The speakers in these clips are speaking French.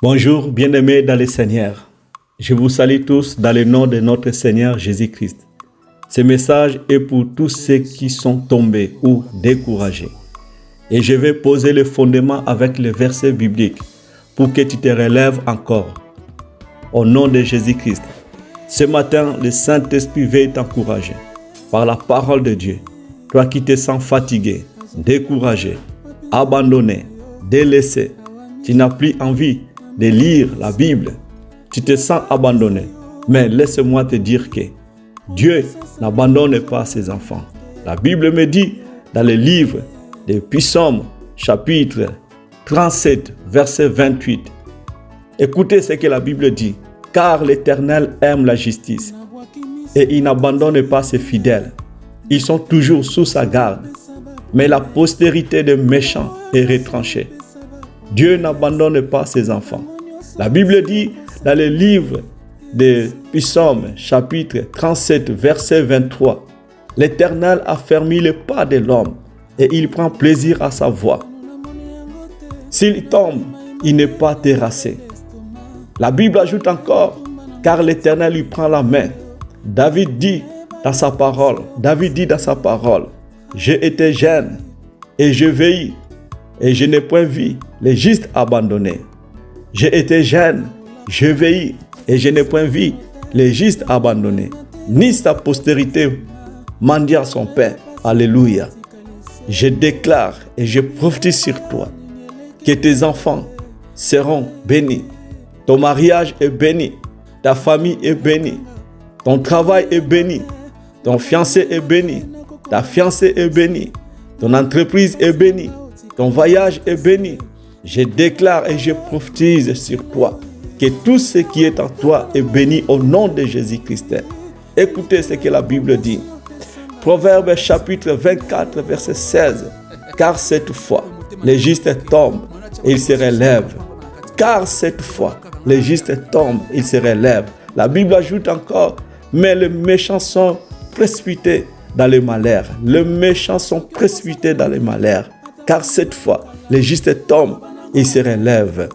Bonjour, bien-aimés dans le Seigneur. Je vous salue tous dans le nom de notre Seigneur Jésus-Christ. Ce message est pour tous ceux qui sont tombés ou découragés. Et je vais poser le fondement avec les versets bibliques pour que tu te relèves encore. Au nom de Jésus-Christ. Ce matin, le Saint-Esprit veut t'encourager par la parole de Dieu. Toi qui te sens fatigué, découragé, abandonné, délaissé, tu n'as plus envie de lire la Bible, tu te sens abandonné. Mais laisse-moi te dire que Dieu n'abandonne pas ses enfants. La Bible me dit dans le livre de Psaumes, chapitre 37, verset 28. Écoutez ce que la Bible dit. Car l'Éternel aime la justice et il n'abandonne pas ses fidèles. Ils sont toujours sous sa garde. Mais la postérité des méchants est retranchée. Dieu n'abandonne pas ses enfants. La Bible dit dans le livre de Psaumes, chapitre 37, verset 23, l'Éternel a fermé les pas de l'homme et il prend plaisir à sa voix. S'il tombe, il n'est pas terrassé. La Bible ajoute encore, car l'Éternel lui prend la main. David dit dans sa parole, j'ai été jeune et je veille et je n'ai point vu les justes abandonnés. J'ai été jeune, je veille et je n'ai point vu les justes abandonnés, ni sa postérité mendiant son pain. Alléluia. Je déclare et je prophétise sur toi que tes enfants seront bénis. Ton mariage est béni, ta famille est bénie, ton travail est béni, ton fiancé est béni, ta fiancée est bénie, ton entreprise est bénie, ton voyage est béni. Je déclare et je prophétise sur toi que tout ce qui est en toi est béni au nom de Jésus-Christ. Écoutez ce que la Bible dit. Proverbe chapitre 24, verset 16. Car cette fois, les justes tombent et ils se relèvent. Car cette fois, les justes tombent, ils se relèvent. La Bible ajoute encore, mais les méchants sont précipités dans le malheur. Les méchants sont précipités dans le malheur. Car cette fois, les justes tombent, ils se relèvent.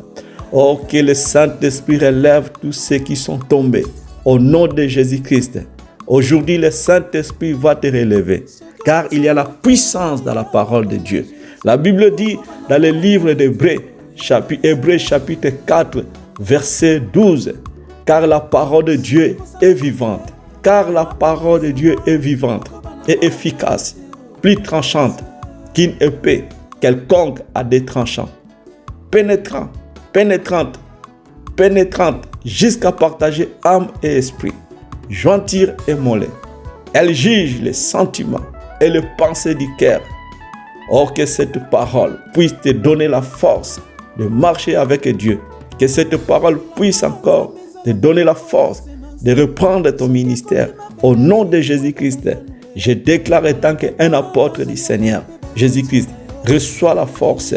Oh, que le Saint-Esprit relève tous ceux qui sont tombés. Au nom de Jésus-Christ. Aujourd'hui, le Saint-Esprit va te relever. Car il y a la puissance dans la parole de Dieu. La Bible dit dans le livre d'Hébreux, chapitre 4, verset 12. Car la parole de Dieu est vivante. Car la parole de Dieu est vivante et efficace, plus tranchante qu'une épée quelconque à des tranchants. Pénétrante, jusqu'à partager âme et esprit, jointure et mollet. Elle juge les sentiments et les pensées du cœur. Or que cette parole puisse te donner la force de marcher avec Dieu. Que cette parole puisse encore te donner la force de reprendre ton ministère. Au nom de Jésus-Christ, je déclare tant qu'un apôtre du Seigneur, Jésus-Christ, reçois la force.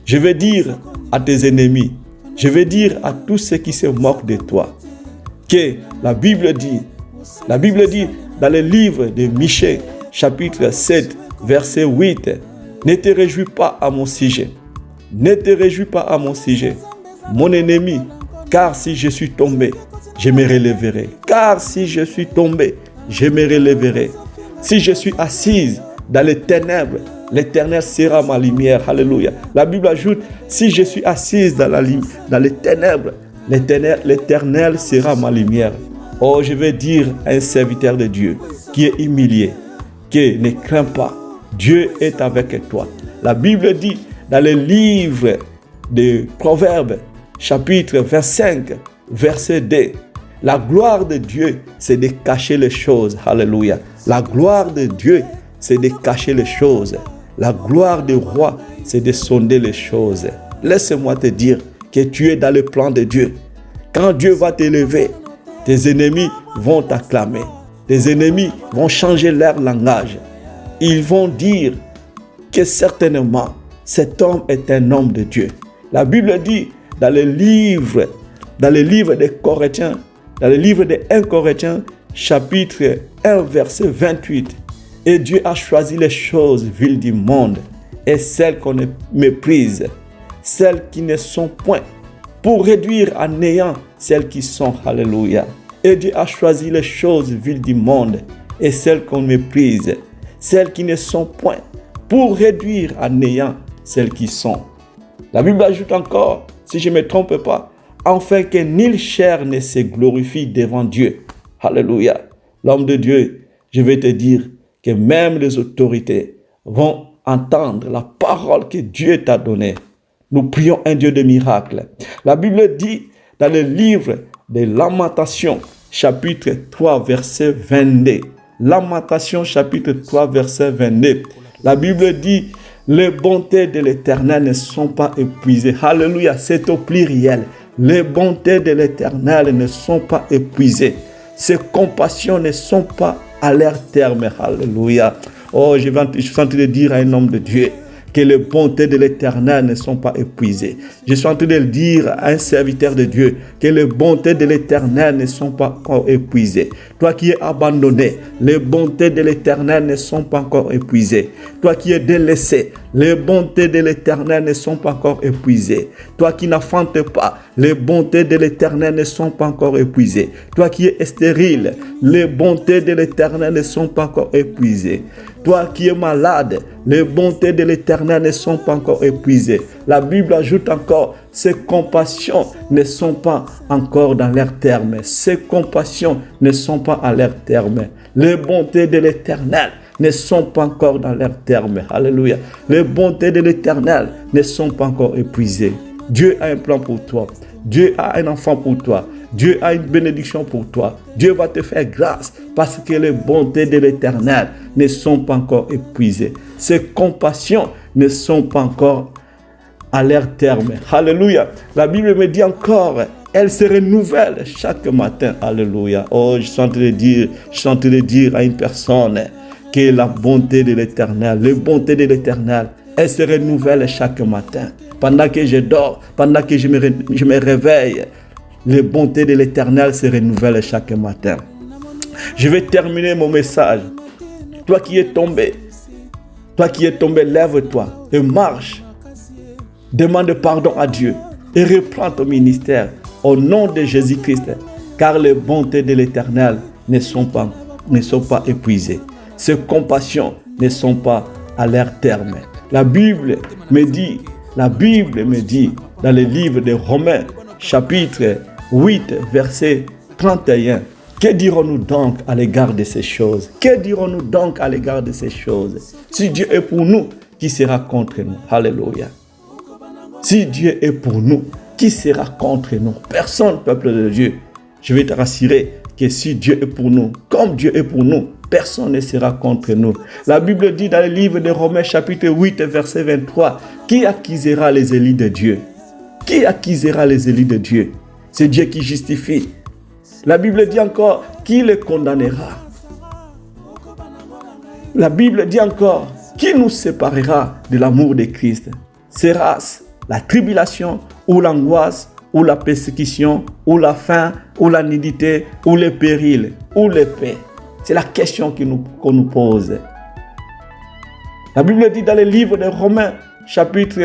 Je vais dire à tes ennemis, je vais dire à tous ceux qui se moquent de toi, que la Bible dit dans le livre de Michée, chapitre 7, verset 8, ne te réjouis pas à mon sujet. Ne te réjouis pas à mon sujet, mon ennemi, car si je suis tombé, je me relèverai. Car si je suis tombé, je me relèverai. Si je suis assise dans les ténèbres, l'Éternel sera ma lumière. Alléluia. La Bible ajoute, si je suis assise dans les ténèbres, l'Éternel sera ma lumière. Oh, je vais dire à un serviteur de Dieu qui est humilié, que ne crains pas, Dieu est avec toi. La Bible dit dans le livre de Proverbes, chapitre 25, verset 2, la gloire de Dieu, c'est de cacher les choses. Alléluia. La gloire de Dieu, c'est de cacher les choses. La gloire du roi, c'est de sonder les choses. Laisse-moi te dire que tu es dans le plan de Dieu. Quand Dieu va t'élever, tes ennemis vont t'acclamer. Tes ennemis vont changer leur langage. Ils vont dire que certainement, cet homme est un homme de Dieu. La Bible dit dans le livre des Corinthiens, dans le livre de 1 Corinthiens, chapitre 1, verset 28, et Dieu a choisi les choses viles du monde et celles qu'on méprise, celles qui ne sont point, pour réduire à néant celles qui sont. Alléluia. Et Dieu a choisi les choses viles du monde et celles qu'on méprise, celles qui ne sont point, pour réduire à néant celles qui sont. La Bible ajoute encore, si je ne me trompe pas, afin que nulle chair ne se glorifie devant Dieu. Alléluia. L'homme de Dieu, je vais te dire que même les autorités vont entendre la parole que Dieu t'a donnée. Nous prions un Dieu de miracles. La Bible dit dans le livre de Lamentations, chapitre 3, verset 22. Lamentations, chapitre 3, verset 22. La Bible dit, les bontés de l'Éternel ne sont pas épuisées. Alléluia, c'est au pluriel. Les bontés de l'Éternel ne sont pas épuisées. Ses compassions ne sont pas à leur terme. Alléluia. Oh, je suis en train de dire à un homme de Dieu que les bontés de l'Éternel ne sont pas épuisées. Je suis en train de le dire à un serviteur de Dieu que les bontés de l'Éternel ne sont pas encore épuisées. Toi qui es abandonné, les bontés de l'Éternel ne sont pas encore épuisées. Toi qui es délaissé, les bontés de l'Éternel ne sont pas encore épuisées. Toi qui n'enfantes pas, les bontés de l'Éternel ne sont pas encore épuisées. Toi qui es stérile, les bontés de l'Éternel ne sont pas encore épuisées. Toi qui es malade, les bontés de l'Éternel ne sont pas encore épuisées. La Bible ajoute encore, ses compassions ne sont pas encore dans leur terme. Ses compassions ne sont pas à leur terme. Les bontés de l'Éternel ne sont pas encore dans leur terme. Alléluia. Les bontés de l'Éternel ne sont pas encore épuisées. Dieu a un plan pour toi. Dieu a un enfant pour toi. Dieu a une bénédiction pour toi. Dieu va te faire grâce parce que les bontés de l'Éternel ne sont pas encore épuisées. Ses compassions ne sont pas encore à leur terme. Alléluia. La Bible me dit encore, elle se renouvelle chaque matin. Alléluia. Oh, je suis en train de dire à une personne que la bonté de l'Éternel, les bontés de l'Éternel, elles se renouvellent chaque matin. Pendant que je dors, pendant que je me réveille, les bontés de l'Éternel se renouvellent chaque matin. Je vais terminer mon message. Toi qui es tombé, lève-toi et marche. Demande pardon à Dieu et reprends ton ministère au nom de Jésus-Christ, car les bontés de l'Éternel ne sont pas épuisées. Ses compassions ne sont pas à leur terme. La Bible me dit dans le livre de Romains, chapitre 8, verset 31, que dirons-nous donc à l'égard de ces choses? Que dirons-nous donc à l'égard de ces choses? Si Dieu est pour nous, qui sera contre nous? Alléluia. Si Dieu est pour nous, qui sera contre nous? Personne, peuple de Dieu. Je vais te rassurer que si Dieu est pour nous, comme Dieu est pour nous, personne ne sera contre nous. La Bible dit dans le livre de Romains, chapitre 8, verset 23, qui accusera les élus de Dieu? Qui accusera les élus de Dieu? C'est Dieu qui justifie. La Bible dit encore, qui les condamnera? La Bible dit encore, qui nous séparera de l'amour de Christ? Sera-ce la tribulation ou l'angoisse ou la persécution ou la faim ou la nudité ou le péril ou l'épée? C'est la question qu'on nous pose. La Bible dit dans le livre de Romains, chapitre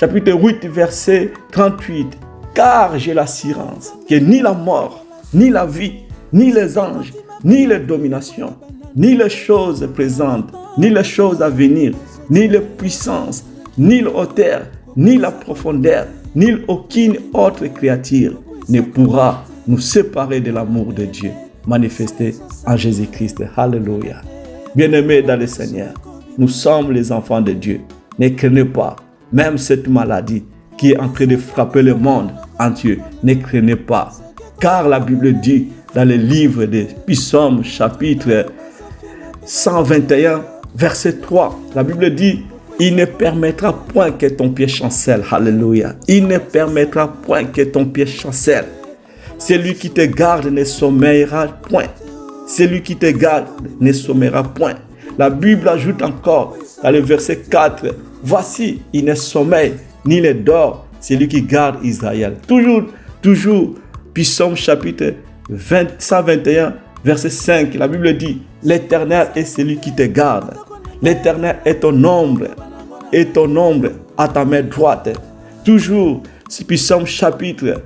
8, verset 38, « Car j'ai l'assurance que ni la mort, ni la vie, ni les anges, ni les dominations, ni les choses présentes, ni les choses à venir, ni les puissances, ni la hauteur, ni la profondeur, ni aucune autre créature ne pourra nous séparer de l'amour de Dieu manifesté en Jésus-Christ. » Alléluia. Bien-aimés dans le Seigneur, nous sommes les enfants de Dieu. Ne craignez pas, même cette maladie qui est en train de frapper le monde entier, ne craignez pas. Car la Bible dit dans le livre des Psaumes, chapitre 121, verset 3, la Bible dit, il ne permettra point que ton pied chancelle. Alléluia. Il ne permettra point que ton pied chancelle. Celui qui te garde ne sommeillera point. Celui qui te garde ne sommeillera point. La Bible ajoute encore dans le verset 4, voici, il ne sommeille ni ne dort celui qui garde Israël. Toujours, Psaume chapitre 121, verset 5, la Bible dit, l'Éternel est celui qui te garde. L'Éternel est ton ombre à ta main droite. Toujours, Puis Psaume chapitre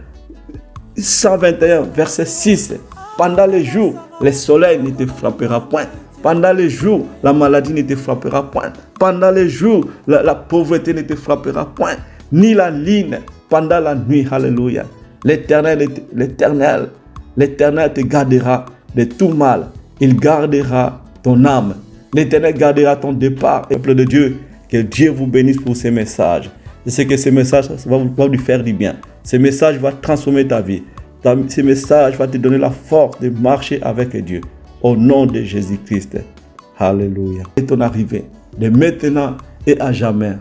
121, verset 6. Pendant les jours, le soleil ne te frappera point. Pendant les jours, la maladie ne te frappera point. Pendant les jours, la pauvreté ne te frappera point. Ni la ligne pendant la nuit. Alléluia. L'Éternel te gardera de tout mal. Il gardera ton âme. L'Éternel gardera ton départ. Peuple de Dieu, que Dieu vous bénisse pour ces messages. Je sais que ces messages va vous faire du bien. Ces messages vont transformer ta vie. Ces messages vont te donner la force de marcher avec Dieu. Au nom de Jésus-Christ. Alléluia. Et ton arrivée de maintenant et à jamais.